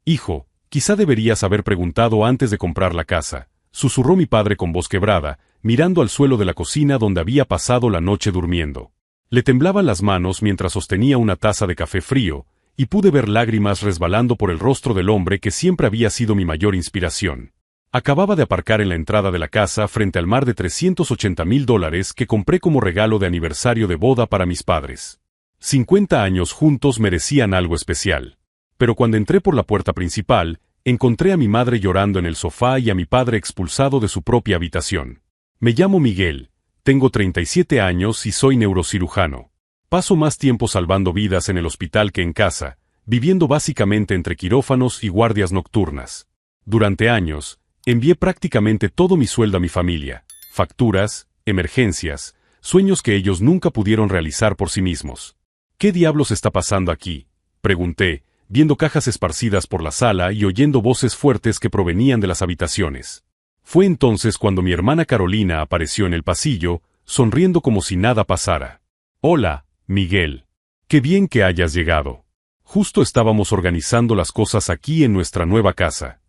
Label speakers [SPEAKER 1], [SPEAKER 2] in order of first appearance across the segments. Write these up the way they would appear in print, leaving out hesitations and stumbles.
[SPEAKER 1] Hijo, quizá deberías haber preguntado antes de comprar la casa, susurró mi padre con voz quebrada, mirando al suelo de la cocina donde había pasado la noche durmiendo. Le temblaban las manos mientras sostenía una taza de café frío, y pude ver lágrimas resbalando por el rostro del hombre que siempre había sido mi mayor inspiración. Acababa de aparcar en la entrada de la casa frente al mar de $380,000 que compré como regalo de aniversario de boda para mis padres. 50 años juntos merecían algo especial. Pero cuando entré por la puerta principal, encontré a mi madre llorando en el sofá y a mi padre expulsado de su propia habitación. Me llamo Miguel, tengo 37 años y soy neurocirujano. Paso más tiempo salvando vidas en el hospital que en casa, viviendo básicamente entre quirófanos y guardias nocturnas. Durante años, envié prácticamente todo mi sueldo a mi familia, facturas, emergencias, sueños que ellos nunca pudieron realizar por sí mismos. ¿Qué diablos está pasando aquí?, pregunté, viendo cajas esparcidas por la sala y oyendo voces fuertes que provenían de las habitaciones. Fue entonces cuando mi hermana Carolina apareció en el pasillo, sonriendo como si nada pasara. «Hola, Miguel. Qué bien que hayas llegado. Justo estábamos organizando las cosas aquí en nuestra nueva casa».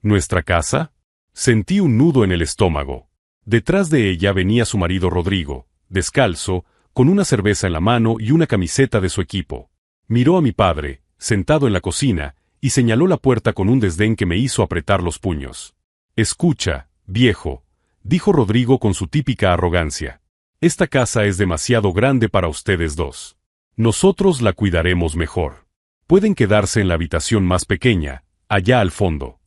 [SPEAKER 1] ¿Nuestra casa? Sentí un nudo en el estómago. Detrás de ella venía su marido Rodrigo, descalzo, con una cerveza en la mano y una camiseta de su equipo. Miró a mi padre, sentado en la cocina, y señaló la puerta con un desdén que me hizo apretar los puños. «Escucha, viejo», dijo Rodrigo con su típica arrogancia. «Esta casa es demasiado grande para ustedes dos. Nosotros la cuidaremos mejor. Pueden quedarse en la habitación más pequeña, allá al fondo».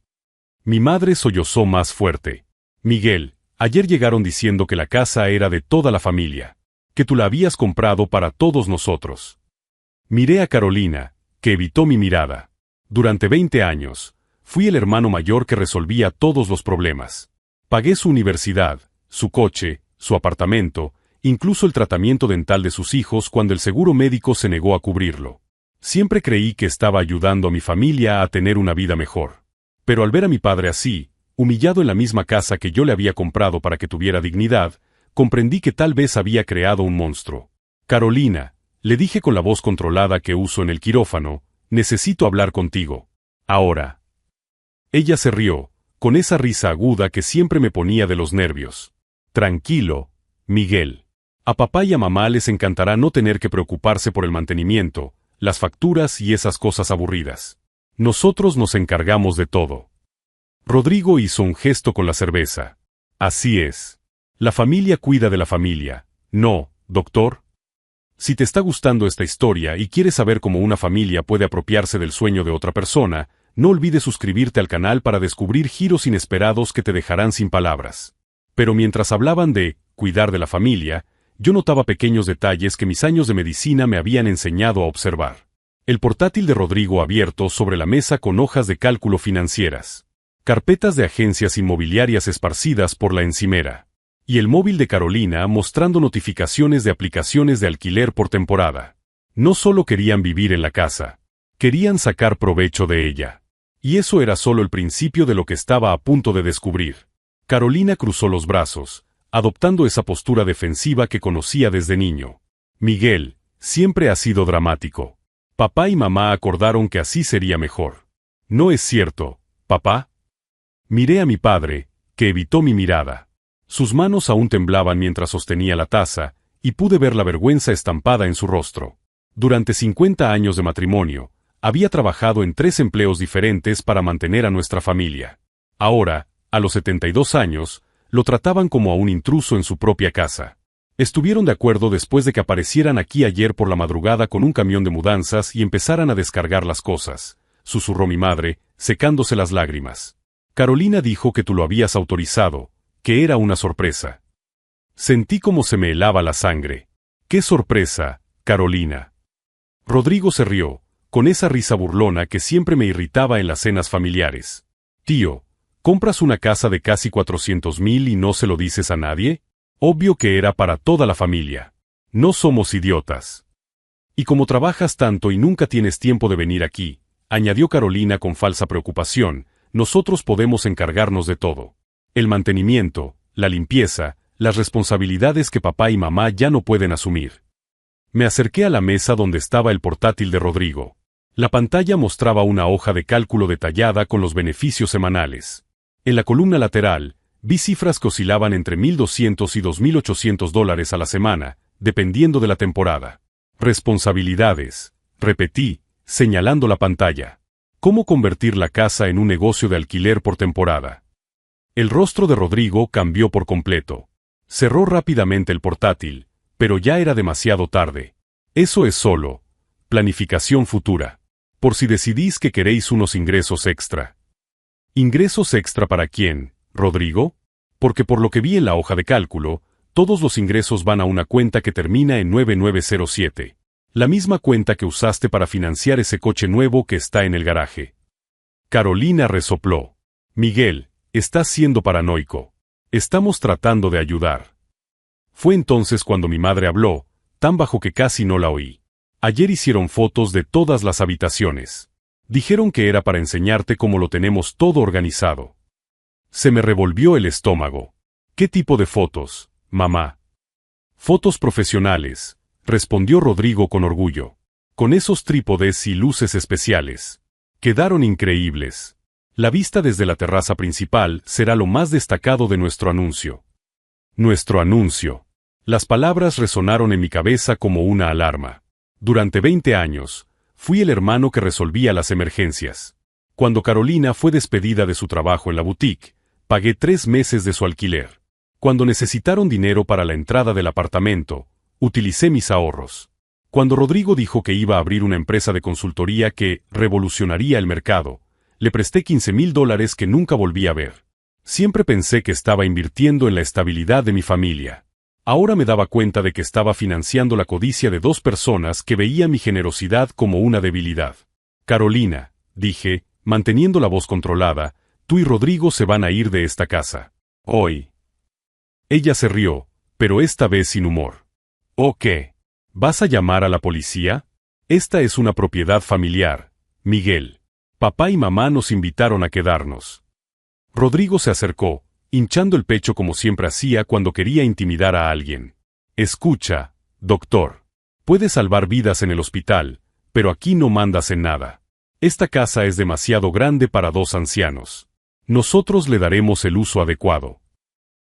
[SPEAKER 1] Mi madre sollozó más fuerte. «Miguel, ayer llegaron diciendo que la casa era de toda la familia, que tú la habías comprado para todos nosotros». Miré a Carolina, que evitó mi mirada. Durante 20 años, fui el hermano mayor que resolvía todos los problemas. Pagué su universidad, su coche, su apartamento, incluso el tratamiento dental de sus hijos cuando el seguro médico se negó a cubrirlo. Siempre creí que estaba ayudando a mi familia a tener una vida mejor. Pero al ver a mi padre así, humillado en la misma casa que yo le había comprado para que tuviera dignidad, comprendí que tal vez había creado un monstruo. «Carolina», le dije con la voz controlada que uso en el quirófano, «necesito hablar contigo. Ahora». Ella se rió, con esa risa aguda que siempre me ponía de los nervios. «Tranquilo, Miguel. A papá y a mamá les encantará no tener que preocuparse por el mantenimiento, las facturas y esas cosas aburridas. Nosotros nos encargamos de todo». Rodrigo hizo un gesto con la cerveza. «Así es. La familia cuida de la familia, ¿no, doctor? Si te está gustando esta historia y quieres saber cómo una familia puede apropiarse del sueño de otra persona, no olvides suscribirte al canal para descubrir giros inesperados que te dejarán sin palabras». Pero mientras hablaban de cuidar de la familia, yo notaba pequeños detalles que mis años de medicina me habían enseñado a observar. El portátil de Rodrigo abierto sobre la mesa con hojas de cálculo financieras. Carpetas de agencias inmobiliarias esparcidas por la encimera. Y el móvil de Carolina mostrando notificaciones de aplicaciones de alquiler por temporada. No solo querían vivir en la casa, querían sacar provecho de ella. Y eso era solo el principio de lo que estaba a punto de descubrir. Carolina cruzó los brazos, adoptando esa postura defensiva que conocía desde niño. «Miguel, siempre has sido dramático. Papá y mamá acordaron que así sería mejor. ¿No es cierto, papá?» Miré a mi padre, que evitó mi mirada. Sus manos aún temblaban mientras sostenía la taza, y pude ver la vergüenza estampada en su rostro. Durante 50 años de matrimonio, había trabajado en 3 empleos diferentes para mantener a nuestra familia. Ahora, a los 72 años, lo trataban como a un intruso en su propia casa. Estuvieron de acuerdo después de que aparecieran aquí ayer por la madrugada con un camión de mudanzas y empezaran a descargar las cosas, susurró mi madre, secándose las lágrimas. Carolina dijo que tú lo habías autorizado, que era una sorpresa. Sentí como se me helaba la sangre. «¿Qué sorpresa, Carolina?» Rodrigo se rió, con esa risa burlona que siempre me irritaba en las cenas familiares. «Tío, ¿compras una casa de casi 400,000 y no se lo dices a nadie? Obvio que era para toda la familia. No somos idiotas. Y como trabajas tanto y nunca tienes tiempo de venir aquí», añadió Carolina con falsa preocupación, «nosotros podemos encargarnos de todo. El mantenimiento, la limpieza, las responsabilidades que papá y mamá ya no pueden asumir». Me acerqué a la mesa donde estaba el portátil de Rodrigo. La pantalla mostraba una hoja de cálculo detallada con los beneficios semanales. En la columna lateral, vi cifras que oscilaban entre $1,200 y $2,800 a la semana, dependiendo de la temporada. Responsabilidades, repetí, señalando la pantalla. ¿Cómo convertir la casa en un negocio de alquiler por temporada? El rostro de Rodrigo cambió por completo. Cerró rápidamente el portátil, pero ya era demasiado tarde. Eso es solo planificación futura. Por si decidís que queréis unos ingresos extra. ¿Ingresos extra para quién, Rodrigo? Porque por lo que vi en la hoja de cálculo, todos los ingresos van a una cuenta que termina en 9907. La misma cuenta que usaste para financiar ese coche nuevo que está en el garaje. Carolina resopló. Miguel, estás siendo paranoico. Estamos tratando de ayudar. Fue entonces cuando mi madre habló, tan bajo que casi no la oí. Ayer hicieron fotos de todas las habitaciones. Dijeron que era para enseñarte cómo lo tenemos todo organizado. Se me revolvió el estómago. ¿Qué tipo de fotos, mamá? Fotos profesionales, respondió Rodrigo con orgullo. Con esos trípodes y luces especiales. Quedaron increíbles. La vista desde la terraza principal será lo más destacado de nuestro anuncio. Nuestro anuncio. Las palabras resonaron en mi cabeza como una alarma. Durante 20 años, fui el hermano que resolvía las emergencias. Cuando Carolina fue despedida de su trabajo en la boutique, pagué 3 meses de su alquiler. Cuando necesitaron dinero para la entrada del apartamento, utilicé mis ahorros. Cuando Rodrigo dijo que iba a abrir una empresa de consultoría que revolucionaría el mercado, le presté $15,000 que nunca volví a ver. Siempre pensé que estaba invirtiendo en la estabilidad de mi familia. Ahora me daba cuenta de que estaba financiando la codicia de 2 personas que veían mi generosidad como una debilidad. Carolina, dije, manteniendo la voz controlada, tú y Rodrigo se van a ir de esta casa. Hoy. Ella se rió, pero esta vez sin humor. ¿O qué? ¿Vas a llamar a la policía? Esta es una propiedad familiar, Miguel. Papá y mamá nos invitaron a quedarnos. Rodrigo se acercó, hinchando el pecho como siempre hacía cuando quería intimidar a alguien. Escucha, doctor. Puedes salvar vidas en el hospital, pero aquí no mandas en nada. Esta casa es demasiado grande para 2 ancianos. Nosotros le daremos el uso adecuado.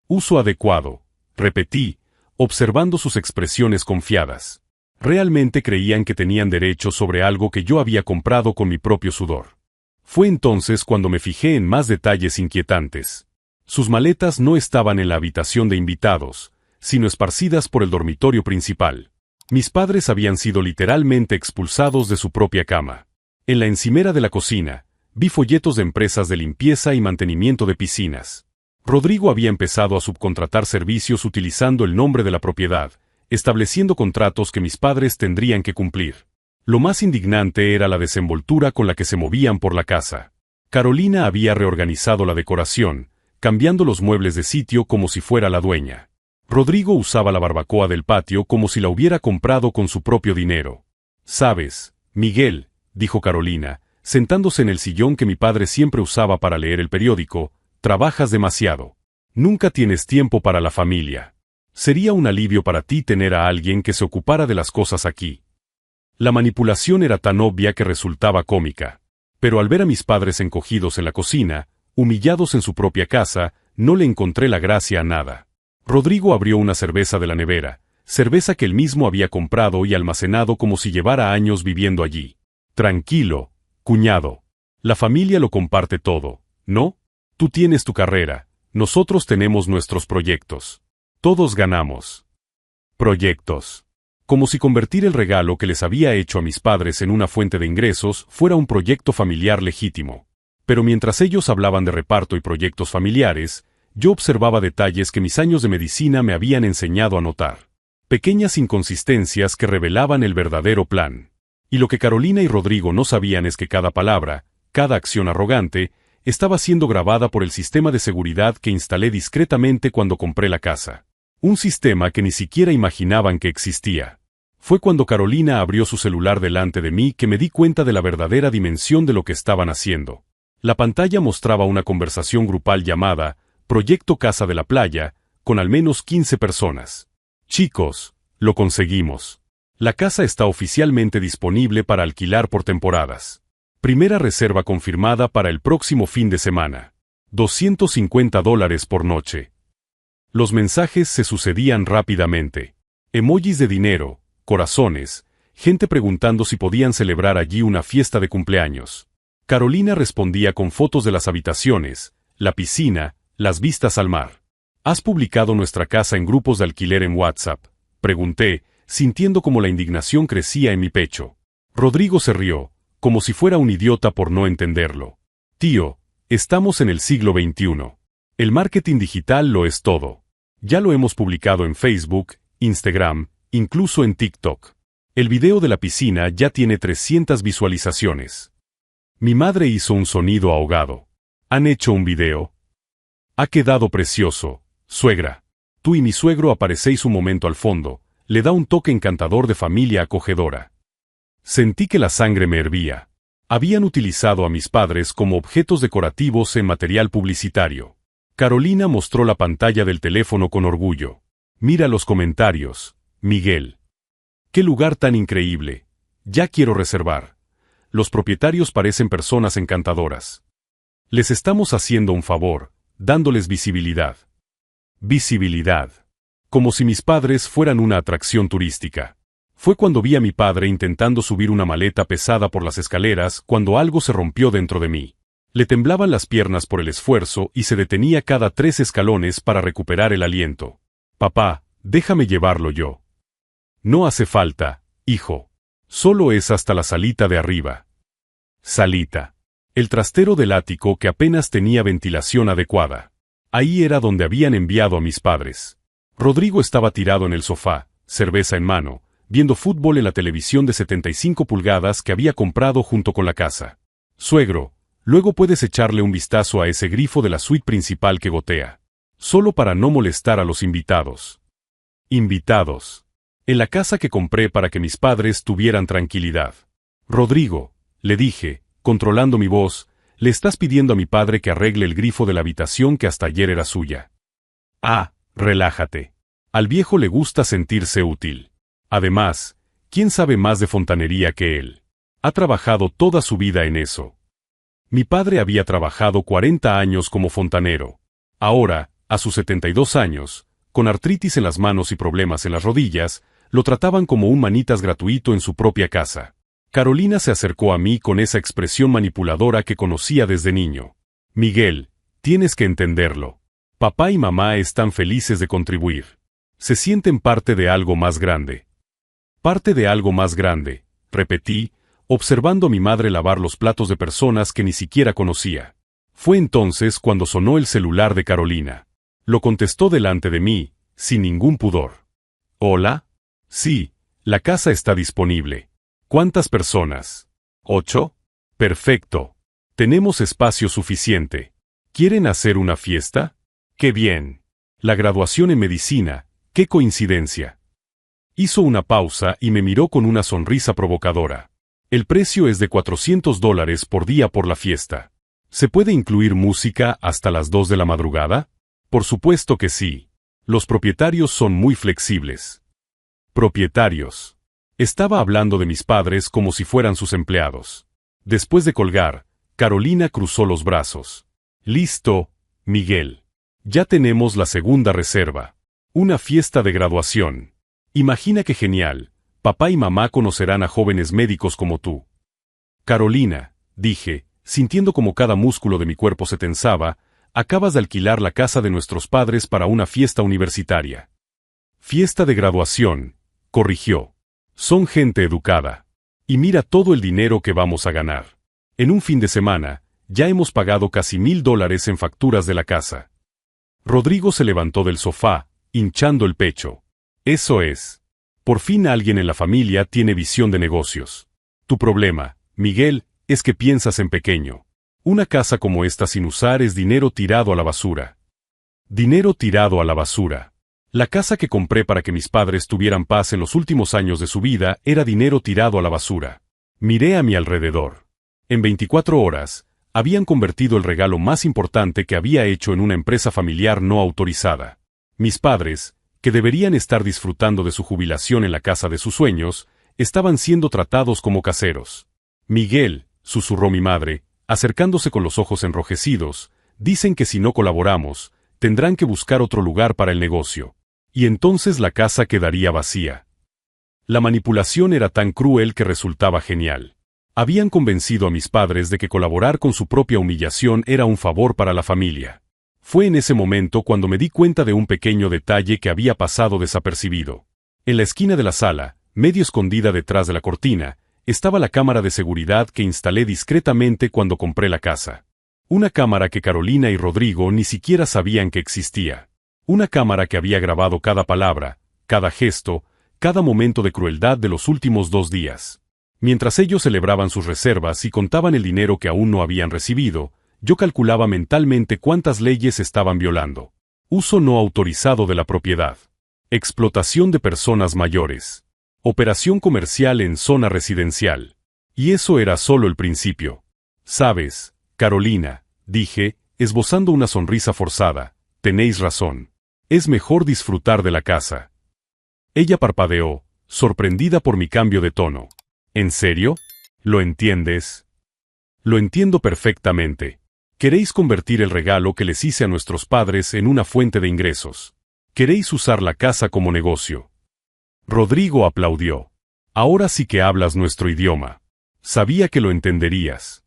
[SPEAKER 1] Uso adecuado, repetí, observando sus expresiones confiadas. Realmente creían que tenían derecho sobre algo que yo había comprado con mi propio sudor. Fue entonces cuando me fijé en más detalles inquietantes. Sus maletas no estaban en la habitación de invitados, sino esparcidas por el dormitorio principal. Mis padres habían sido literalmente expulsados de su propia cama. En la encimera de la cocina, vi folletos de empresas de limpieza y mantenimiento de piscinas. Rodrigo había empezado a subcontratar servicios utilizando el nombre de la propiedad, estableciendo contratos que mis padres tendrían que cumplir. Lo más indignante era la desenvoltura con la que se movían por la casa. Carolina había reorganizado la decoración, cambiando los muebles de sitio como si fuera la dueña. Rodrigo usaba la barbacoa del patio como si la hubiera comprado con su propio dinero. «Sabes, Miguel», dijo Carolina, sentándose en el sillón que mi padre siempre usaba para leer el periódico, «trabajas demasiado. Nunca tienes tiempo para la familia. Sería un alivio para ti tener a alguien que se ocupara de las cosas aquí». La manipulación era tan obvia que resultaba cómica. Pero al ver a mis padres encogidos en la cocina, humillados en su propia casa, no le encontré la gracia a nada. Rodrigo abrió una cerveza de la nevera, cerveza que él mismo había comprado y almacenado como si llevara años viviendo allí. Tranquilo, cuñado. La familia lo comparte todo, ¿no? Tú tienes tu carrera, nosotros tenemos nuestros proyectos. Todos ganamos. Proyectos. Como si convertir el regalo que les había hecho a mis padres en una fuente de ingresos fuera un proyecto familiar legítimo. Pero mientras ellos hablaban de reparto y proyectos familiares, yo observaba detalles que mis años de medicina me habían enseñado a notar. Pequeñas inconsistencias que revelaban el verdadero plan. Y lo que Carolina y Rodrigo no sabían es que cada palabra, cada acción arrogante, estaba siendo grabada por el sistema de seguridad que instalé discretamente cuando compré la casa. Un sistema que ni siquiera imaginaban que existía. Fue cuando Carolina abrió su celular delante de mí que me di cuenta de la verdadera dimensión de lo que estaban haciendo. La pantalla mostraba una conversación grupal llamada Proyecto Casa de la Playa, con al menos 15 personas. Chicos, lo conseguimos. La casa está oficialmente disponible para alquilar por temporadas. Primera reserva confirmada para el próximo fin de semana. $250 por noche. Los mensajes se sucedían rápidamente. Emojis de dinero, corazones, gente preguntando si podían celebrar allí una fiesta de cumpleaños. Carolina respondía con fotos de las habitaciones, la piscina, las vistas al mar. ¿Has publicado nuestra casa en grupos de alquiler en WhatsApp?, pregunté, sintiendo como la indignación crecía en mi pecho. Rodrigo se rió, como si fuera un idiota por no entenderlo. Tío, estamos en el siglo XXI. El marketing digital lo es todo. Ya lo hemos publicado en Facebook, Instagram, incluso en TikTok. El video de la piscina ya tiene 300 visualizaciones. Mi madre hizo un sonido ahogado. ¿Han hecho un video? Ha quedado precioso, suegra. Tú y mi suegro aparecéis un momento al fondo. Le da un toque encantador de familia acogedora. Sentí que la sangre me hervía. Habían utilizado a mis padres como objetos decorativos en material publicitario. Carolina mostró la pantalla del teléfono con orgullo. Mira los comentarios, Miguel. ¡Qué lugar tan increíble! Ya quiero reservar. Los propietarios parecen personas encantadoras. Les estamos haciendo un favor, dándoles visibilidad. Visibilidad. Como si mis padres fueran una atracción turística. Fue cuando vi a mi padre intentando subir una maleta pesada por las escaleras cuando algo se rompió dentro de mí. Le temblaban las piernas por el esfuerzo y se detenía cada 3 escalones para recuperar el aliento. Papá, déjame llevarlo yo. No hace falta, hijo. Solo es hasta la salita de arriba. Salita. El trastero del ático que apenas tenía ventilación adecuada. Ahí era donde habían enviado a mis padres. Rodrigo estaba tirado en el sofá, cerveza en mano, viendo fútbol en la televisión de 75 pulgadas que había comprado junto con la casa. Suegro, luego puedes echarle un vistazo a ese grifo de la suite principal que gotea. Solo para no molestar a los invitados. Invitados. En la casa que compré para que mis padres tuvieran tranquilidad. Rodrigo, le dije, controlando mi voz, le estás pidiendo a mi padre que arregle el grifo de la habitación que hasta ayer era suya. Ah, relájate. Al viejo le gusta sentirse útil. Además, ¿quién sabe más de fontanería que él? Ha trabajado toda su vida en eso. Mi padre había trabajado 40 años como fontanero. Ahora, a sus 72 años, con artritis en las manos y problemas en las rodillas, lo trataban como un manitas gratuito en su propia casa. Carolina se acercó a mí con esa expresión manipuladora que conocía desde niño. Miguel, tienes que entenderlo. Papá y mamá están felices de contribuir. Se sienten parte de algo más grande. Parte de algo más grande, repetí, observando a mi madre lavar los platos de personas que ni siquiera conocía. Fue entonces cuando sonó el celular de Carolina. Lo contestó delante de mí, sin ningún pudor. ¿Hola? Sí, la casa está disponible. ¿Cuántas personas? 8. Perfecto. Tenemos espacio suficiente. ¿Quieren hacer una fiesta? ¡Qué bien! La graduación en medicina, ¡qué coincidencia! Hizo una pausa y me miró con una sonrisa provocadora. El precio es de $400 por día por la fiesta. ¿Se puede incluir música hasta las 2 de la madrugada? Por supuesto que sí. Los propietarios son muy flexibles. Propietarios. Estaba hablando de mis padres como si fueran sus empleados. Después de colgar, Carolina cruzó los brazos. Listo, Miguel. Ya tenemos la segunda reserva. Una fiesta de graduación. Imagina qué genial. Papá y mamá conocerán a jóvenes médicos como tú. Carolina, dije, sintiendo como cada músculo de mi cuerpo se tensaba, acabas de alquilar la casa de nuestros padres para una fiesta universitaria. Fiesta de graduación, corrigió. Son gente educada. Y mira todo el dinero que vamos a ganar. En un fin de semana, ya hemos pagado casi $1,000 en facturas de la casa. Rodrigo se levantó del sofá, hinchando el pecho. Eso es. Por fin alguien en la familia tiene visión de negocios. Tu problema, Miguel, es que piensas en pequeño. Una casa como esta sin usar es dinero tirado a la basura. Dinero tirado a la basura. La casa que compré para que mis padres tuvieran paz en los últimos años de su vida era dinero tirado a la basura. Miré a mi alrededor. En 24 horas, habían convertido el regalo más importante que había hecho en una empresa familiar no autorizada. Mis padres, que deberían estar disfrutando de su jubilación en la casa de sus sueños, estaban siendo tratados como caseros. Miguel, susurró mi madre, acercándose con los ojos enrojecidos, dicen que si no colaboramos, tendrán que buscar otro lugar para el negocio. Y entonces la casa quedaría vacía. La manipulación era tan cruel que resultaba genial. Habían convencido a mis padres de que colaborar con su propia humillación era un favor para la familia. Fue en ese momento cuando me di cuenta de un pequeño detalle que había pasado desapercibido. En la esquina de la sala, medio escondida detrás de la cortina, estaba la cámara de seguridad que instalé discretamente cuando compré la casa. Una cámara que Carolina y Rodrigo ni siquiera sabían que existía. Una cámara que había grabado cada palabra, cada gesto, cada momento de crueldad de los últimos 2 días. Mientras ellos celebraban sus reservas y contaban el dinero que aún no habían recibido, yo calculaba mentalmente cuántas leyes estaban violando. Uso no autorizado de la propiedad. Explotación de personas mayores. Operación comercial en zona residencial. Y eso era solo el principio. Sabes, Carolina, dije, esbozando una sonrisa forzada, tenéis razón. Es mejor disfrutar de la casa. Ella parpadeó, sorprendida por mi cambio de tono. ¿En serio? ¿Lo entiendes? Lo entiendo perfectamente. Queréis convertir el regalo que les hice a nuestros padres en una fuente de ingresos. Queréis usar la casa como negocio. Rodrigo aplaudió. Ahora sí que hablas nuestro idioma. Sabía que lo entenderías.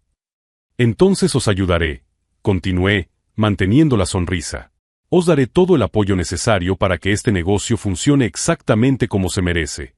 [SPEAKER 1] Entonces os ayudaré, continué, manteniendo la sonrisa. Os daré todo el apoyo necesario para que este negocio funcione exactamente como se merece.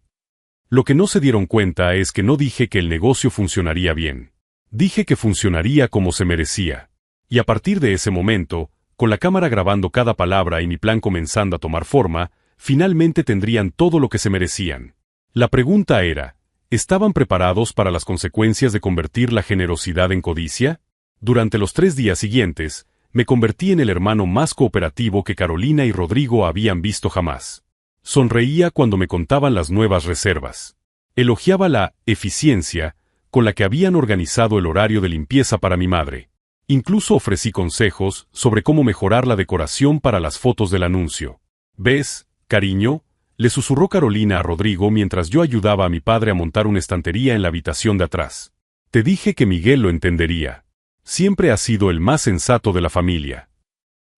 [SPEAKER 1] Lo que no se dieron cuenta es que no dije que el negocio funcionaría bien. Dije que funcionaría como se merecía. Y a partir de ese momento, con la cámara grabando cada palabra y mi plan comenzando a tomar forma, finalmente tendrían todo lo que se merecían. La pregunta era, ¿estaban preparados para las consecuencias de convertir la generosidad en codicia? Durante los 3 días siguientes, me convertí en el hermano más cooperativo que Carolina y Rodrigo habían visto jamás. Sonreía cuando me contaban las nuevas reservas. Elogiaba la eficiencia con la que habían organizado el horario de limpieza para mi madre. Incluso ofrecí consejos sobre cómo mejorar la decoración para las fotos del anuncio. ¿Ves, cariño?, le susurró Carolina a Rodrigo mientras yo ayudaba a mi padre a montar una estantería en la habitación de atrás. Te dije que Miguel lo entendería. Siempre ha sido el más sensato de la familia.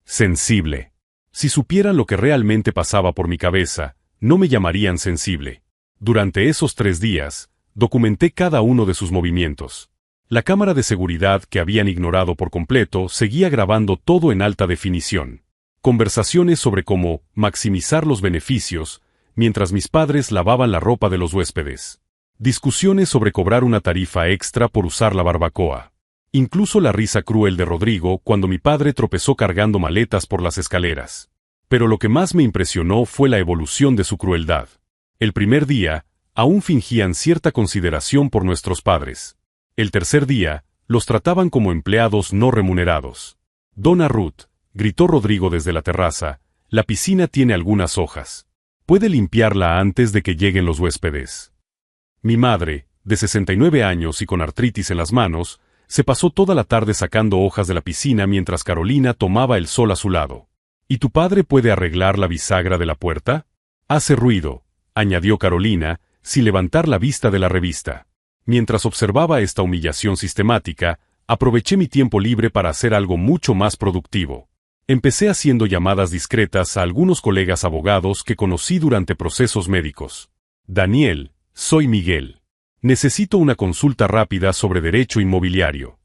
[SPEAKER 1] Sensible. Si supieran lo que realmente pasaba por mi cabeza, no me llamarían sensible. Durante esos 3 días, documenté cada uno de sus movimientos. La cámara de seguridad que habían ignorado por completo seguía grabando todo en alta definición. Conversaciones sobre cómo maximizar los beneficios, mientras mis padres lavaban la ropa de los huéspedes. Discusiones sobre cobrar una tarifa extra por usar la barbacoa. Incluso la risa cruel de Rodrigo cuando mi padre tropezó cargando maletas por las escaleras. Pero lo que más me impresionó fue la evolución de su crueldad. El primer día, aún fingían cierta consideración por nuestros padres. El tercer día, los trataban como empleados no remunerados. Dona Ruth, gritó Rodrigo desde la terraza, la piscina tiene algunas hojas. ¿Puede limpiarla antes de que lleguen los huéspedes? Mi madre, de 69 años y con artritis en las manos, se pasó toda la tarde sacando hojas de la piscina mientras Carolina tomaba el sol a su lado. ¿Y tu padre puede arreglar la bisagra de la puerta? Hace ruido, añadió Carolina, sin levantar la vista de la revista. Mientras observaba esta humillación sistemática, aproveché mi tiempo libre para hacer algo mucho más productivo. Empecé haciendo llamadas discretas a algunos colegas abogados que conocí durante procesos médicos. Daniel, soy Miguel. Necesito una consulta rápida sobre derecho inmobiliario.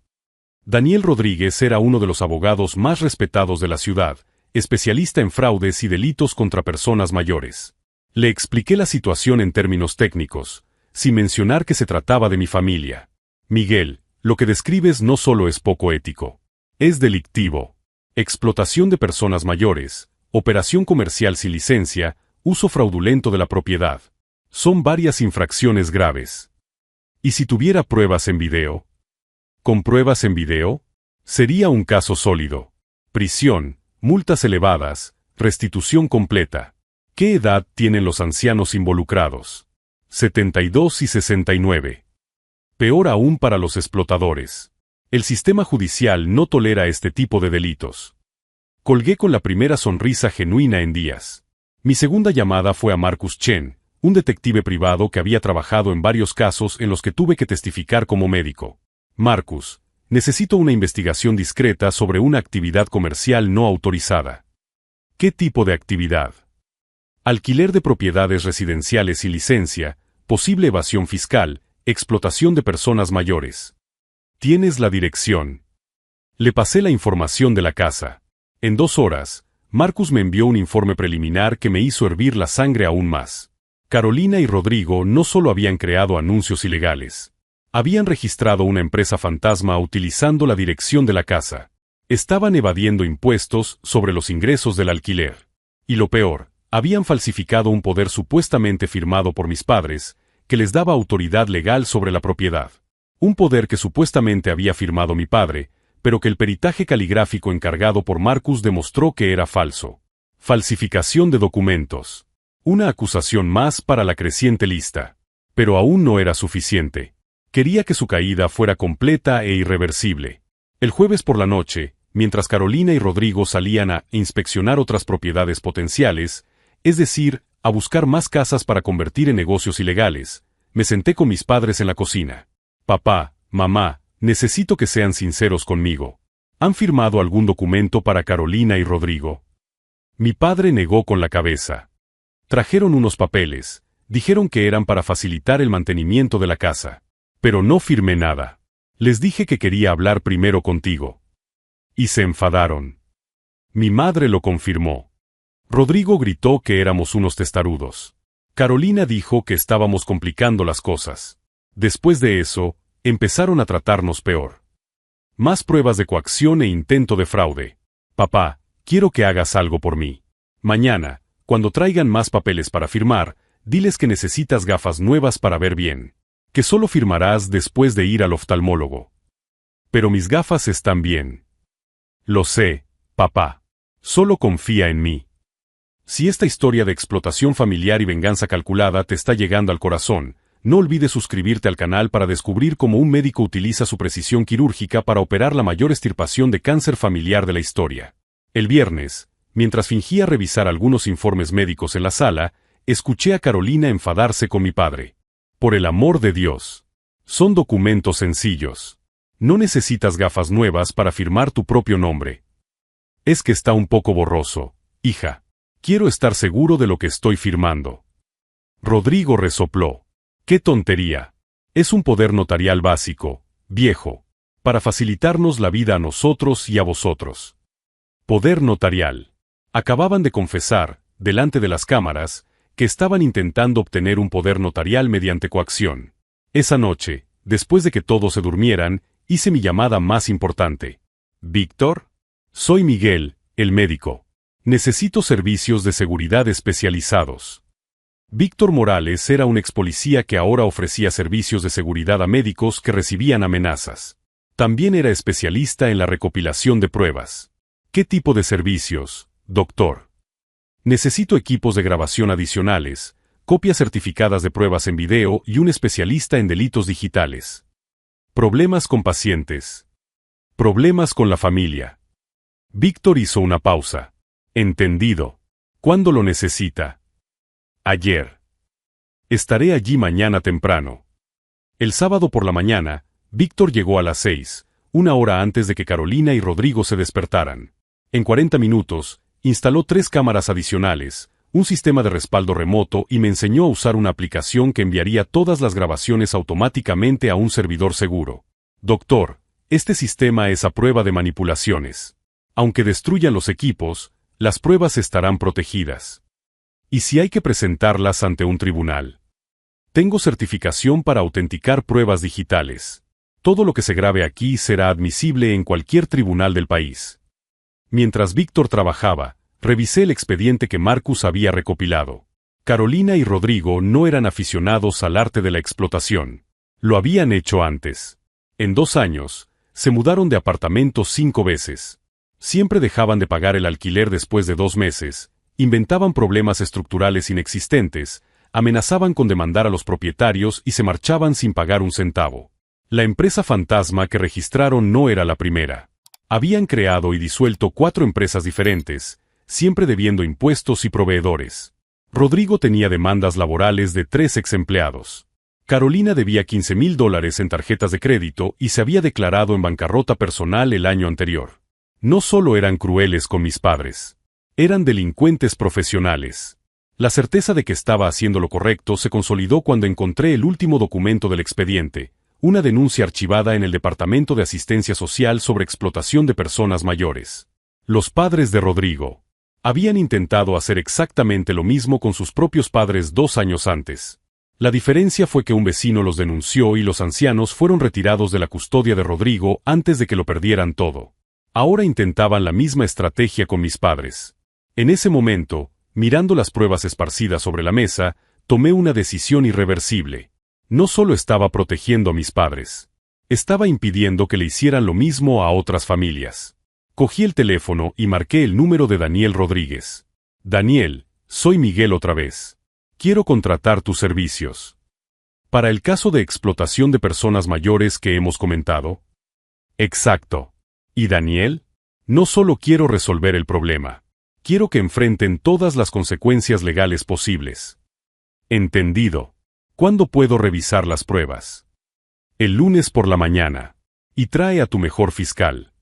[SPEAKER 1] Daniel Rodríguez era uno de los abogados más respetados de la ciudad, especialista en fraudes y delitos contra personas mayores. Le expliqué la situación en términos técnicos, sin mencionar que se trataba de mi familia. Miguel, lo que describes no solo es poco ético, es delictivo. Explotación de personas mayores, operación comercial sin licencia, uso fraudulento de la propiedad. Son varias infracciones graves. ¿Y si tuviera pruebas en video? ¿Con pruebas en video? Sería un caso sólido. Prisión, multas elevadas, restitución completa. ¿Qué edad tienen los ancianos involucrados? 72 y 69. Peor aún para los explotadores. El sistema judicial no tolera este tipo de delitos. Colgué con la primera sonrisa genuina en días. Mi segunda llamada fue a Marcus Chen, un detective privado que había trabajado en varios casos en los que tuve que testificar como médico. Marcus, necesito una investigación discreta sobre una actividad comercial no autorizada. ¿Qué tipo de actividad? Alquiler de propiedades residenciales sin licencia, posible evasión fiscal, explotación de personas mayores. ¿Tienes la dirección? Le pasé la información de la casa. En 2 horas, Marcus me envió un informe preliminar que me hizo hervir la sangre aún más. Carolina y Rodrigo no solo habían creado anuncios ilegales. Habían registrado una empresa fantasma utilizando la dirección de la casa. Estaban evadiendo impuestos sobre los ingresos del alquiler. Y lo peor, habían falsificado un poder supuestamente firmado por mis padres, que les daba autoridad legal sobre la propiedad. Un poder que supuestamente había firmado mi padre, pero que el peritaje caligráfico encargado por Marcus demostró que era falso. Falsificación de documentos. Una acusación más para la creciente lista. Pero aún no era suficiente. Quería que su caída fuera completa e irreversible. El jueves por la noche, mientras Carolina y Rodrigo salían a inspeccionar otras propiedades potenciales, es decir, a buscar más casas para convertir en negocios ilegales, me senté con mis padres en la cocina. Papá, mamá, necesito que sean sinceros conmigo. ¿Han firmado algún documento para Carolina y Rodrigo? Mi padre negó con la cabeza. Trajeron unos papeles, dijeron que eran para facilitar el mantenimiento de la casa. Pero no firmé nada. Les dije que quería hablar primero contigo. Y se enfadaron. Mi madre lo confirmó. Rodrigo gritó que éramos unos testarudos. Carolina dijo que estábamos complicando las cosas. Después de eso, empezaron a tratarnos peor. Más pruebas de coacción e intento de fraude. Papá, quiero que hagas algo por mí. Mañana, cuando traigan más papeles para firmar, diles que necesitas gafas nuevas para ver bien. Que solo firmarás después de ir al oftalmólogo. Pero mis gafas están bien. Lo sé, papá. Solo confía en mí. Si esta historia de explotación familiar y venganza calculada te está llegando al corazón, no olvides suscribirte al canal para descubrir cómo un médico utiliza su precisión quirúrgica para operar la mayor extirpación de cáncer familiar de la historia. El viernes, mientras fingía revisar algunos informes médicos en la sala, escuché a Carolina enfadarse con mi padre. Por el amor de Dios. Son documentos sencillos. No necesitas gafas nuevas para firmar tu propio nombre. Es que está un poco borroso, hija. Quiero estar seguro de lo que estoy firmando. Rodrigo resopló. ¡Qué tontería! Es un poder notarial básico, viejo, para facilitarnos la vida a nosotros y a vosotros. Poder notarial. Acababan de confesar, delante de las cámaras, que estaban intentando obtener un poder notarial mediante coacción. Esa noche, después de que todos se durmieran, hice mi llamada más importante. ¿Víctor? Soy Miguel, el médico. Necesito servicios de seguridad especializados. Víctor Morales era un expolicía que ahora ofrecía servicios de seguridad a médicos que recibían amenazas. También era especialista en la recopilación de pruebas. ¿Qué tipo de servicios, doctor? Necesito equipos de grabación adicionales, copias certificadas de pruebas en video y un especialista en delitos digitales. Problemas con pacientes. Problemas con la familia. Víctor hizo una pausa. Entendido. ¿Cuándo lo necesita? Ayer. Estaré allí mañana temprano. El sábado por la mañana, Víctor llegó a las 6, 1 hora antes de que Carolina y Rodrigo se despertaran. En 40 minutos, instaló 3 cámaras adicionales, un sistema de respaldo remoto y me enseñó a usar una aplicación que enviaría todas las grabaciones automáticamente a un servidor seguro. Doctor, este sistema es a prueba de manipulaciones. Aunque destruyan los equipos, las pruebas estarán protegidas. ¿Y si hay que presentarlas ante un tribunal? Tengo certificación para autenticar pruebas digitales. Todo lo que se grabe aquí será admisible en cualquier tribunal del país. Mientras Víctor trabajaba, revisé el expediente que Marcus había recopilado. Carolina y Rodrigo no eran aficionados al arte de la explotación. Lo habían hecho antes. En 2 años, se mudaron de apartamento 5 veces. Siempre dejaban de pagar el alquiler después de 2 meses, inventaban problemas estructurales inexistentes, amenazaban con demandar a los propietarios y se marchaban sin pagar un centavo. La empresa fantasma que registraron no era la primera. Habían creado y disuelto 4 empresas diferentes, siempre debiendo impuestos y proveedores. Rodrigo tenía demandas laborales de 3 exempleados. Carolina debía $15,000 en tarjetas de crédito y se había declarado en bancarrota personal el año anterior. No solo eran crueles con mis padres, eran delincuentes profesionales. La certeza de que estaba haciendo lo correcto se consolidó cuando encontré el último documento del expediente, una denuncia archivada en el Departamento de Asistencia Social sobre explotación de personas mayores. Los padres de Rodrigo habían intentado hacer exactamente lo mismo con sus propios padres 2 años antes. La diferencia fue que un vecino los denunció y los ancianos fueron retirados de la custodia de Rodrigo antes de que lo perdieran todo. Ahora intentaban la misma estrategia con mis padres. En ese momento, mirando las pruebas esparcidas sobre la mesa, tomé una decisión irreversible. No solo estaba protegiendo a mis padres, estaba impidiendo que le hicieran lo mismo a otras familias. Cogí el teléfono y marqué el número de Daniel Rodríguez. Daniel, soy Miguel otra vez. Quiero contratar tus servicios. ¿Para el caso de explotación de personas mayores que hemos comentado? Exacto. ¿Y Daniel? No solo quiero resolver el problema. Quiero que enfrenten todas las consecuencias legales posibles. Entendido. ¿Cuándo puedo revisar las pruebas? El lunes por la mañana. Y trae a tu mejor fiscal.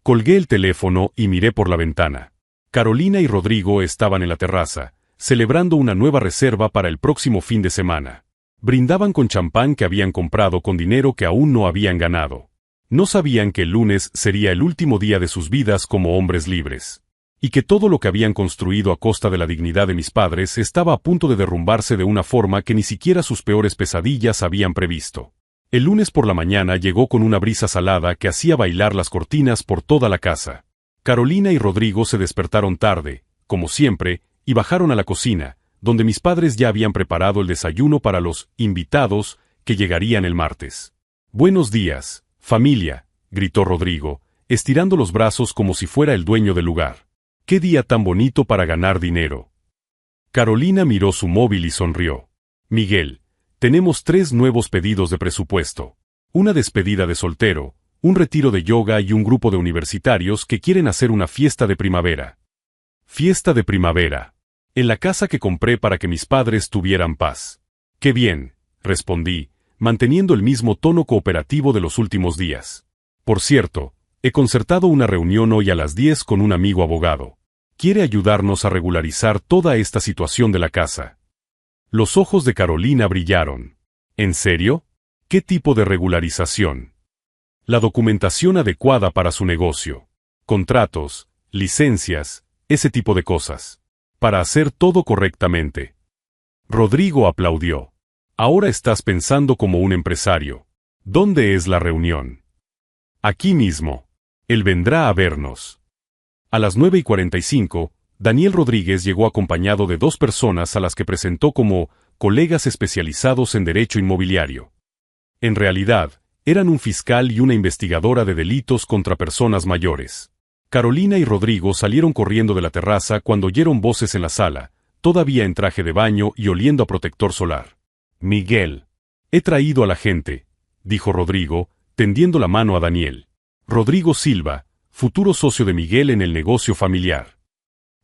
[SPEAKER 1] Colgué el teléfono y miré por la ventana. Carolina y Rodrigo estaban en la terraza, celebrando una nueva reserva para el próximo fin de semana. Brindaban con champán que habían comprado con dinero que aún no habían ganado. No sabían que el lunes sería el último día de sus vidas como hombres libres. Y que todo lo que habían construido a costa de la dignidad de mis padres estaba a punto de derrumbarse de una forma que ni siquiera sus peores pesadillas habían previsto. El lunes por la mañana llegó con una brisa salada que hacía bailar las cortinas por toda la casa. Carolina y Rodrigo se despertaron tarde, como siempre, y bajaron a la cocina, donde mis padres ya habían preparado el desayuno para los invitados que llegarían el martes. «Buenos días, familia», gritó Rodrigo, estirando los brazos como si fuera el dueño del lugar. «¡Qué día tan bonito para ganar dinero!». Carolina miró su móvil y sonrió. «Miguel, tenemos 3 nuevos pedidos de presupuesto. Una despedida de soltero, un retiro de yoga y un grupo de universitarios que quieren hacer una fiesta de primavera». «Fiesta de primavera. En la casa que compré para que mis padres tuvieran paz». «¡Qué bien!», respondí, manteniendo el mismo tono cooperativo de los últimos días. «Por cierto, he concertado una reunión hoy a las 10 con un amigo abogado. Quiere ayudarnos a regularizar toda esta situación de la casa». Los ojos de Carolina brillaron. ¿En serio? ¿Qué tipo de regularización? La documentación adecuada para su negocio. Contratos, licencias, ese tipo de cosas. Para hacer todo correctamente. Rodrigo aplaudió. Ahora estás pensando como un empresario. ¿Dónde es la reunión? Aquí mismo. Él vendrá a vernos. A las 9:45, Daniel Rodríguez llegó acompañado de 2 personas a las que presentó como colegas especializados en derecho inmobiliario. En realidad, eran un fiscal y una investigadora de delitos contra personas mayores. Carolina y Rodrigo salieron corriendo de la terraza cuando oyeron voces en la sala, todavía en traje de baño y oliendo a protector solar. «Miguel, he traído a la gente», dijo Rodrigo, tendiendo la mano a Daniel. Rodrigo Silva, futuro socio de Miguel en el negocio familiar.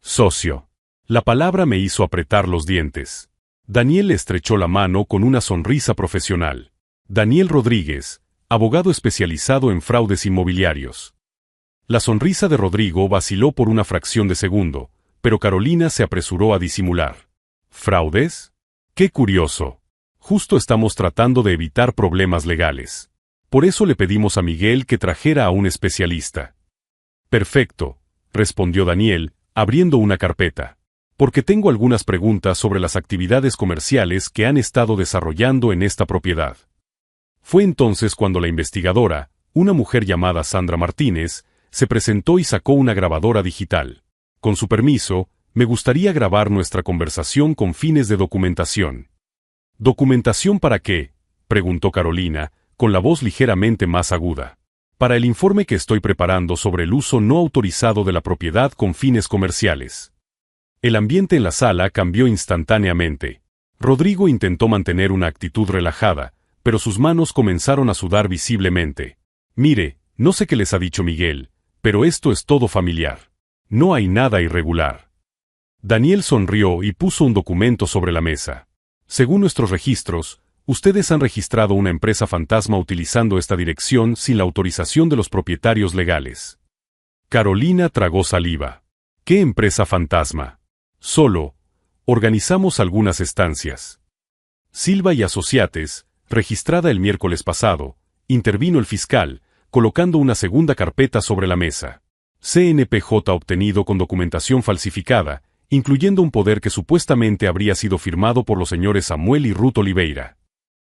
[SPEAKER 1] «Socio». La palabra me hizo apretar los dientes. Daniel le estrechó la mano con una sonrisa profesional. Daniel Rodríguez, abogado especializado en fraudes inmobiliarios. La sonrisa de Rodrigo vaciló por una fracción de segundo, pero Carolina se apresuró a disimular. ¿Fraudes? ¡Qué curioso! Justo estamos tratando de evitar problemas legales. Por eso le pedimos a Miguel que trajera a un especialista. «Perfecto», respondió Daniel, abriendo una carpeta. «Porque tengo algunas preguntas sobre las actividades comerciales que han estado desarrollando en esta propiedad». Fue entonces cuando la investigadora, una mujer llamada Sandra Martínez, se presentó y sacó una grabadora digital. «Con su permiso, me gustaría grabar nuestra conversación con fines de documentación». «¿Documentación para qué?», preguntó Carolina, con la voz ligeramente más aguda. «Para el informe que estoy preparando sobre el uso no autorizado de la propiedad con fines comerciales». El ambiente en la sala cambió instantáneamente. Rodrigo intentó mantener una actitud relajada, pero sus manos comenzaron a sudar visiblemente. «Mire, no sé qué les ha dicho Miguel, pero esto es todo familiar. No hay nada irregular. Daniel sonrió y puso un documento sobre la mesa. Según nuestros registros, ustedes han registrado una empresa fantasma utilizando esta dirección sin la autorización de los propietarios legales. Carolina tragó saliva. ¿Qué empresa fantasma? Solo, organizamos algunas estancias. Silva y Asociates, registrada el miércoles pasado, intervino el fiscal, colocando una segunda carpeta sobre la mesa. CNPJ obtenido con documentación falsificada, incluyendo un poder que supuestamente habría sido firmado por los señores Samuel y Ruth Oliveira.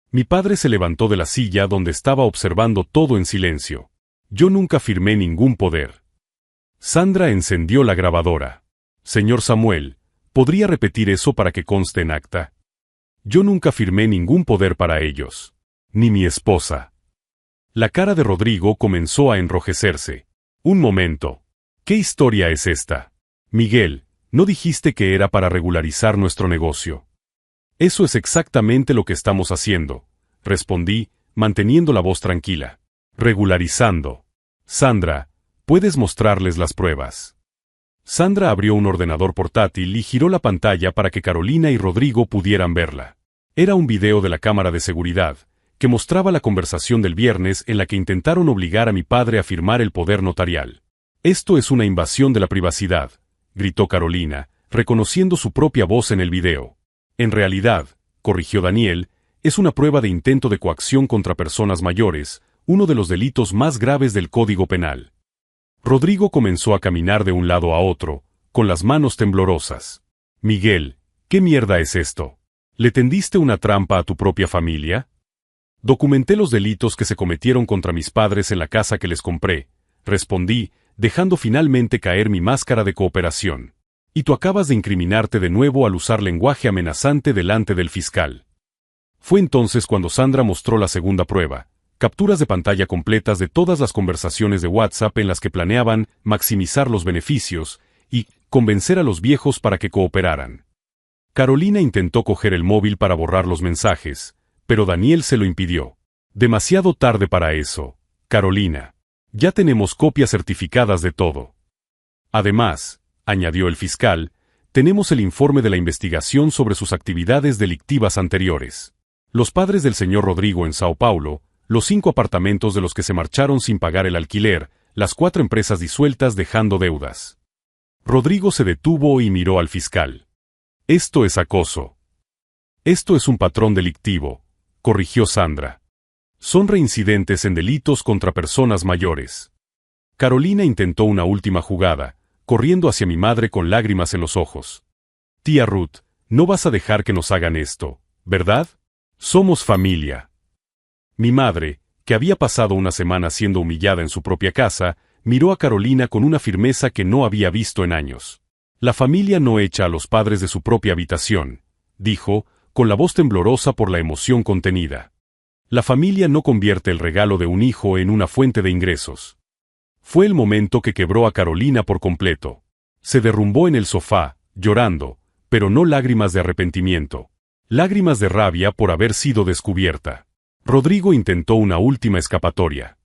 [SPEAKER 1] Mi padre se levantó de la silla donde estaba observando todo en silencio. Yo nunca firmé ningún poder. Sandra encendió la grabadora. Señor Samuel, ¿podría repetir eso para que conste en acta? Yo nunca firmé ningún poder para ellos. Ni mi esposa. La cara de Rodrigo comenzó a enrojecerse. Un momento. ¿Qué historia es esta? Miguel, ¿no dijiste que era para regularizar nuestro negocio? Eso es exactamente lo que estamos haciendo, respondí, manteniendo la voz tranquila. Regularizando. Sandra, ¿puedes mostrarles las pruebas? Sandra abrió un ordenador portátil y giró la pantalla para que Carolina y Rodrigo pudieran verla. Era un video de la cámara de seguridad, que mostraba la conversación del viernes en la que intentaron obligar a mi padre a firmar el poder notarial. Esto es una invasión de la privacidad, gritó Carolina, reconociendo su propia voz en el video. En realidad, corrigió Daniel, es una prueba de intento de coacción contra personas mayores, uno de los delitos más graves del Código Penal. Rodrigo comenzó a caminar de un lado a otro, con las manos temblorosas. Miguel, ¿qué mierda es esto? ¿Le tendiste una trampa a tu propia familia? Documenté los delitos que se cometieron contra mis padres en la casa que les compré, respondí, dejando finalmente caer mi máscara de cooperación. Y tú acabas de incriminarte de nuevo al usar lenguaje amenazante delante del fiscal. Fue entonces cuando Sandra mostró la segunda prueba, capturas de pantalla completas de todas las conversaciones de WhatsApp en las que planeaban maximizar los beneficios y convencer a los viejos para que cooperaran. Carolina intentó coger el móvil para borrar los mensajes, pero Daniel se lo impidió. Demasiado tarde para eso, Carolina. Ya tenemos copias certificadas de todo. Además, añadió el fiscal, tenemos el informe de la investigación sobre sus actividades delictivas anteriores. Los padres del señor Rodrigo en Sao Paulo, los 5 apartamentos de los que se marcharon sin pagar el alquiler, las 4 empresas disueltas dejando deudas. Rodrigo se detuvo y miró al fiscal. Esto es acoso. Esto es un patrón delictivo, corrigió Sandra. Son reincidentes en delitos contra personas mayores. Carolina intentó una última jugada, corriendo hacia mi madre con lágrimas en los ojos. Tía Ruth, no vas a dejar que nos hagan esto, ¿verdad? Somos familia. Mi madre, que había pasado una semana siendo humillada en su propia casa, miró a Carolina con una firmeza que no había visto en años. La familia no echa a los padres de su propia habitación, dijo, con la voz temblorosa por la emoción contenida. La familia no convierte el regalo de un hijo en una fuente de ingresos. Fue el momento que quebró a Carolina por completo. Se derrumbó en el sofá, llorando, pero no lágrimas de arrepentimiento. Lágrimas de rabia por haber sido descubierta. Rodrigo intentó una última escapatoria.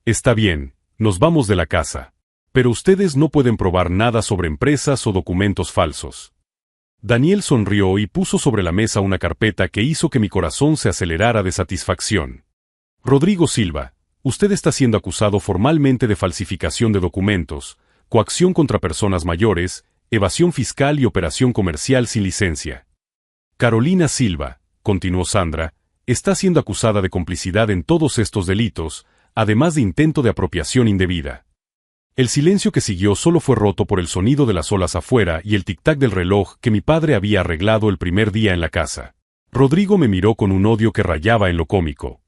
[SPEAKER 1] Está bien, nos vamos de la casa. Pero ustedes no pueden probar nada sobre empresas o documentos falsos. Daniel sonrió y puso sobre la mesa una carpeta que hizo que mi corazón se acelerara de satisfacción. Rodrigo Silva, usted está siendo acusado formalmente de falsificación de documentos, coacción contra personas mayores, evasión fiscal y operación comercial sin licencia. Carolina Silva, continuó Sandra, está siendo acusada de complicidad en todos estos delitos, además de intento de apropiación indebida. El silencio que siguió solo fue roto por el sonido de las olas afuera y el tic-tac del reloj que mi padre había arreglado el primer día en la casa. Rodrigo me miró con un odio que rayaba en lo cómico.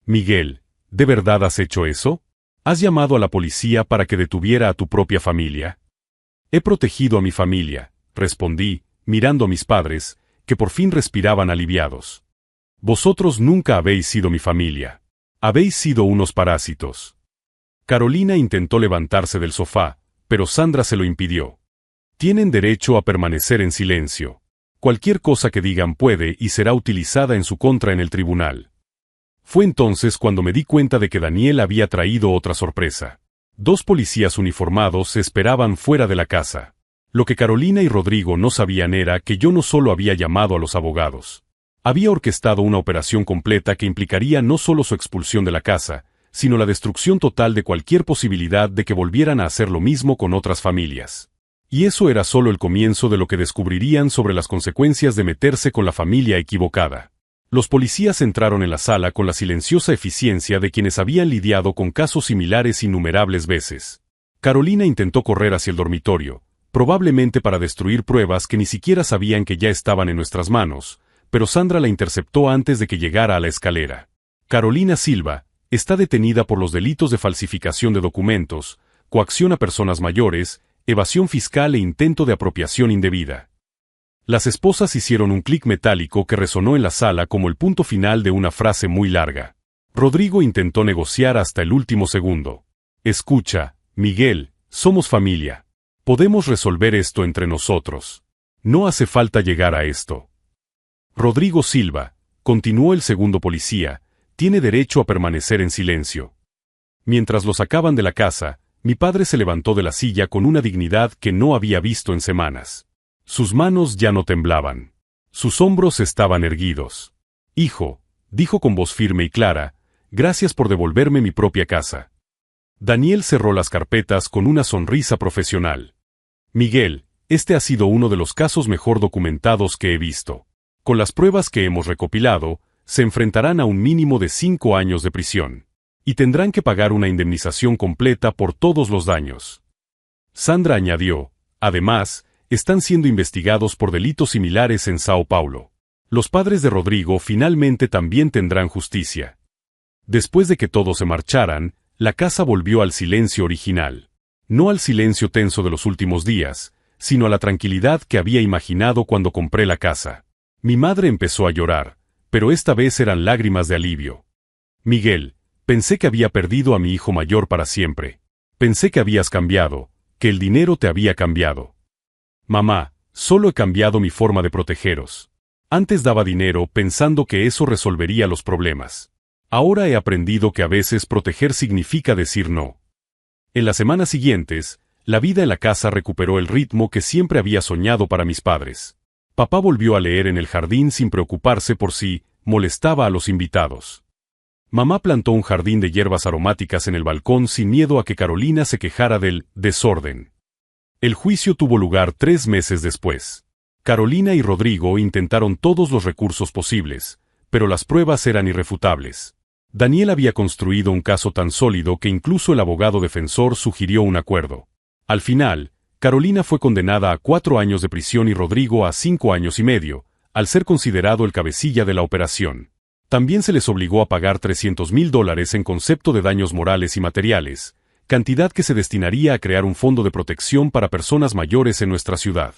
[SPEAKER 1] Miguel, ¿de verdad has hecho eso? ¿Has llamado a la policía para que detuviera a tu propia familia? He protegido a mi familia, respondí, mirando a mis padres, que por fin respiraban aliviados. Vosotros nunca habéis sido mi familia. Habéis sido unos parásitos. Carolina intentó levantarse del sofá, pero Sandra se lo impidió. Tienen derecho a permanecer en silencio. Cualquier cosa que digan puede y será utilizada en su contra en el tribunal. Fue entonces cuando me di cuenta de que Daniel había traído otra sorpresa. 2 policías uniformados se esperaban fuera de la casa. Lo que Carolina y Rodrigo no sabían era que yo no solo había llamado a los abogados. Había orquestado una operación completa que implicaría no solo su expulsión de la casa, sino la destrucción total de cualquier posibilidad de que volvieran a hacer lo mismo con otras familias. Y eso era solo el comienzo de lo que descubrirían sobre las consecuencias de meterse con la familia equivocada. Los policías entraron en la sala con la silenciosa eficiencia de quienes habían lidiado con casos similares innumerables veces. Carolina intentó correr hacia el dormitorio, probablemente para destruir pruebas que ni siquiera sabían que ya estaban en nuestras manos, pero Sandra la interceptó antes de que llegara a la escalera. Carolina Silva está detenida por los delitos de falsificación de documentos, coacción a personas mayores, evasión fiscal e intento de apropiación indebida. Las esposas hicieron un clic metálico que resonó en la sala como el punto final de una frase muy larga. Rodrigo intentó negociar hasta el último segundo. Escucha, Miguel, somos familia. Podemos resolver esto entre nosotros. No hace falta llegar a esto. Rodrigo Silva, continuó el segundo policía, tiene derecho a permanecer en silencio. Mientras lo sacaban de la casa, mi padre se levantó de la silla con una dignidad que no había visto en semanas. Sus manos ya no temblaban. Sus hombros estaban erguidos. Hijo, dijo con voz firme y clara, gracias por devolverme mi propia casa. Daniel cerró las carpetas con una sonrisa profesional. Miguel, este ha sido uno de los casos mejor documentados que he visto. Con las pruebas que hemos recopilado, se enfrentarán a un mínimo de 5 años de prisión. Y tendrán que pagar una indemnización completa por todos los daños. Sandra añadió, además, están siendo investigados por delitos similares en Sao Paulo. Los padres de Rodrigo finalmente también tendrán justicia. Después de que todos se marcharan, la casa volvió al silencio original. No al silencio tenso de los últimos días, sino a la tranquilidad que había imaginado cuando compré la casa. Mi madre empezó a llorar, pero esta vez eran lágrimas de alivio. Miguel, pensé que había perdido a mi hijo mayor para siempre. Pensé que habías cambiado, que el dinero te había cambiado. Mamá, solo he cambiado mi forma de protegeros. Antes daba dinero pensando que eso resolvería los problemas. Ahora he aprendido que a veces proteger significa decir no. En las semanas siguientes, la vida en la casa recuperó el ritmo que siempre había soñado para mis padres. Papá volvió a leer en el jardín sin preocuparse por si molestaba a los invitados. Mamá plantó un jardín de hierbas aromáticas en el balcón sin miedo a que Carolina se quejara del desorden. El juicio tuvo lugar 3 meses después. Carolina y Rodrigo intentaron todos los recursos posibles, pero las pruebas eran irrefutables. Daniel había construido un caso tan sólido que incluso el abogado defensor sugirió un acuerdo. Al final, Carolina fue condenada a 4 años de prisión y Rodrigo a 5 años y medio, al ser considerado el cabecilla de la operación. También se les obligó a pagar $300,000 en concepto de daños morales y materiales, cantidad que se destinaría a crear un fondo de protección para personas mayores en nuestra ciudad.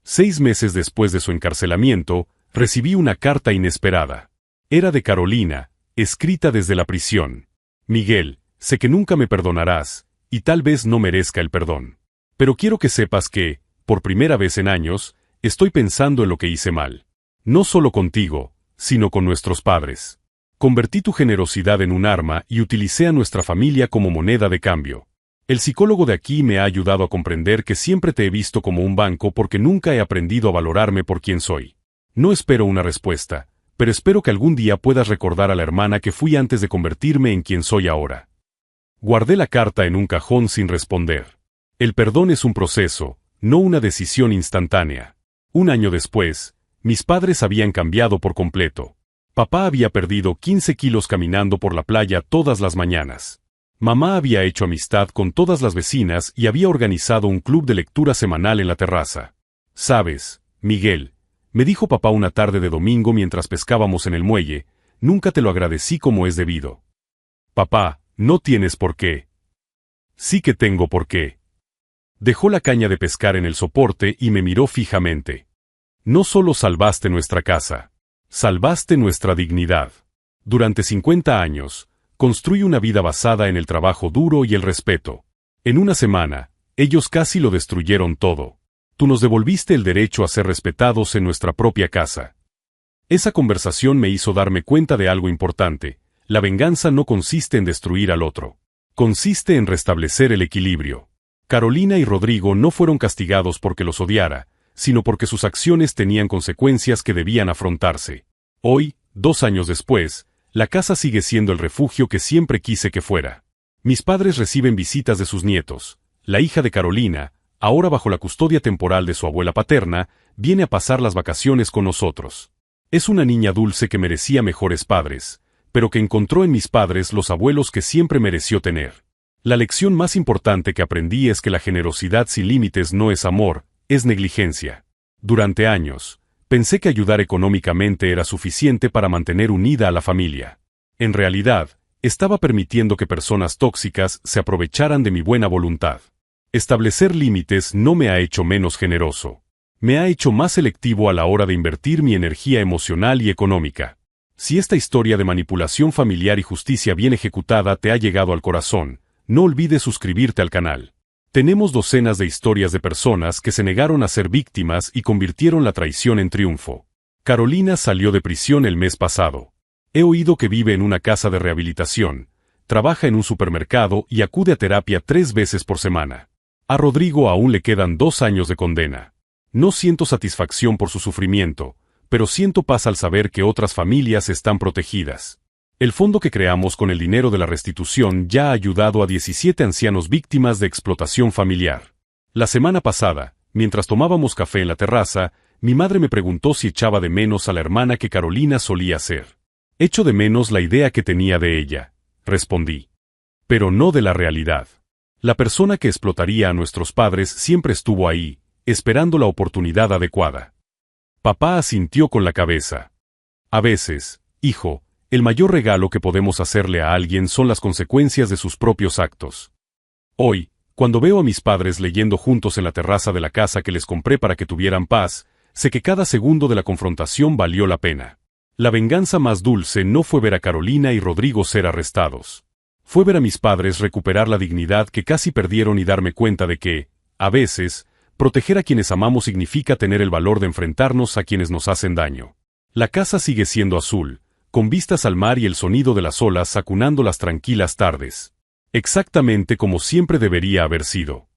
[SPEAKER 1] 6 meses después de su encarcelamiento, recibí una carta inesperada. Era de Carolina, escrita desde la prisión. Miguel, sé que nunca me perdonarás, y tal vez no merezca el perdón. Pero quiero que sepas que, por primera vez en años, estoy pensando en lo que hice mal. No solo contigo, sino con nuestros padres. Convertí tu generosidad en un arma y utilicé a nuestra familia como moneda de cambio. El psicólogo de aquí me ha ayudado a comprender que siempre te he visto como un banco porque nunca he aprendido a valorarme por quien soy. No espero una respuesta, pero espero que algún día puedas recordar a la hermana que fui antes de convertirme en quien soy ahora. Guardé la carta en un cajón sin responder. El perdón es un proceso, no una decisión instantánea. 1 año después, mis padres habían cambiado por completo. Papá había perdido 15 kilos caminando por la playa todas las mañanas. Mamá había hecho amistad con todas las vecinas y había organizado un club de lectura semanal en la terraza. ¿Sabes, Miguel?, me dijo papá una tarde de domingo mientras pescábamos en el muelle, nunca te lo agradecí como es debido. Papá, no tienes por qué. Sí que tengo por qué. Dejó la caña de pescar en el soporte y me miró fijamente. No solo salvaste nuestra casa. Salvaste nuestra dignidad. Durante 50 años, construí una vida basada en el trabajo duro y el respeto. En una semana, ellos casi lo destruyeron todo. Tú nos devolviste el derecho a ser respetados en nuestra propia casa. Esa conversación me hizo darme cuenta de algo importante. La venganza no consiste en destruir al otro. Consiste en restablecer el equilibrio. Carolina y Rodrigo no fueron castigados porque los odiara, sino porque sus acciones tenían consecuencias que debían afrontarse. Hoy, 2 años después, la casa sigue siendo el refugio que siempre quise que fuera. Mis padres reciben visitas de sus nietos. La hija de Carolina, ahora bajo la custodia temporal de su abuela paterna, viene a pasar las vacaciones con nosotros. Es una niña dulce que merecía mejores padres, pero que encontró en mis padres los abuelos que siempre mereció tener. La lección más importante que aprendí es que la generosidad sin límites no es amor, es negligencia. Durante años, pensé que ayudar económicamente era suficiente para mantener unida a la familia. En realidad, estaba permitiendo que personas tóxicas se aprovecharan de mi buena voluntad. Establecer límites no me ha hecho menos generoso. Me ha hecho más selectivo a la hora de invertir mi energía emocional y económica. Si esta historia de manipulación familiar y justicia bien ejecutada te ha llegado al corazón, no olvides suscribirte al canal. Tenemos docenas de historias de personas que se negaron a ser víctimas y convirtieron la traición en triunfo. Carolina salió de prisión el mes pasado. He oído que vive en una casa de rehabilitación, trabaja en un supermercado y acude a terapia 3 veces por semana. A Rodrigo aún le quedan 2 años de condena. No siento satisfacción por su sufrimiento, pero siento paz al saber que otras familias están protegidas. El fondo que creamos con el dinero de la restitución ya ha ayudado a 17 ancianos víctimas de explotación familiar. La semana pasada, mientras tomábamos café en la terraza, mi madre me preguntó si echaba de menos a la hermana que Carolina solía ser. Echo de menos la idea que tenía de ella, respondí. Pero no de la realidad. La persona que explotaría a nuestros padres siempre estuvo ahí, esperando la oportunidad adecuada. Papá asintió con la cabeza. A veces, hijo, el mayor regalo que podemos hacerle a alguien son las consecuencias de sus propios actos. Hoy, cuando veo a mis padres leyendo juntos en la terraza de la casa que les compré para que tuvieran paz, sé que cada segundo de la confrontación valió la pena. La venganza más dulce no fue ver a Carolina y Rodrigo ser arrestados. Fue ver a mis padres recuperar la dignidad que casi perdieron y darme cuenta de que, a veces, proteger a quienes amamos significa tener el valor de enfrentarnos a quienes nos hacen daño. La casa sigue siendo azul, con vistas al mar y el sonido de las olas acunando las tranquilas tardes. Exactamente como siempre debería haber sido.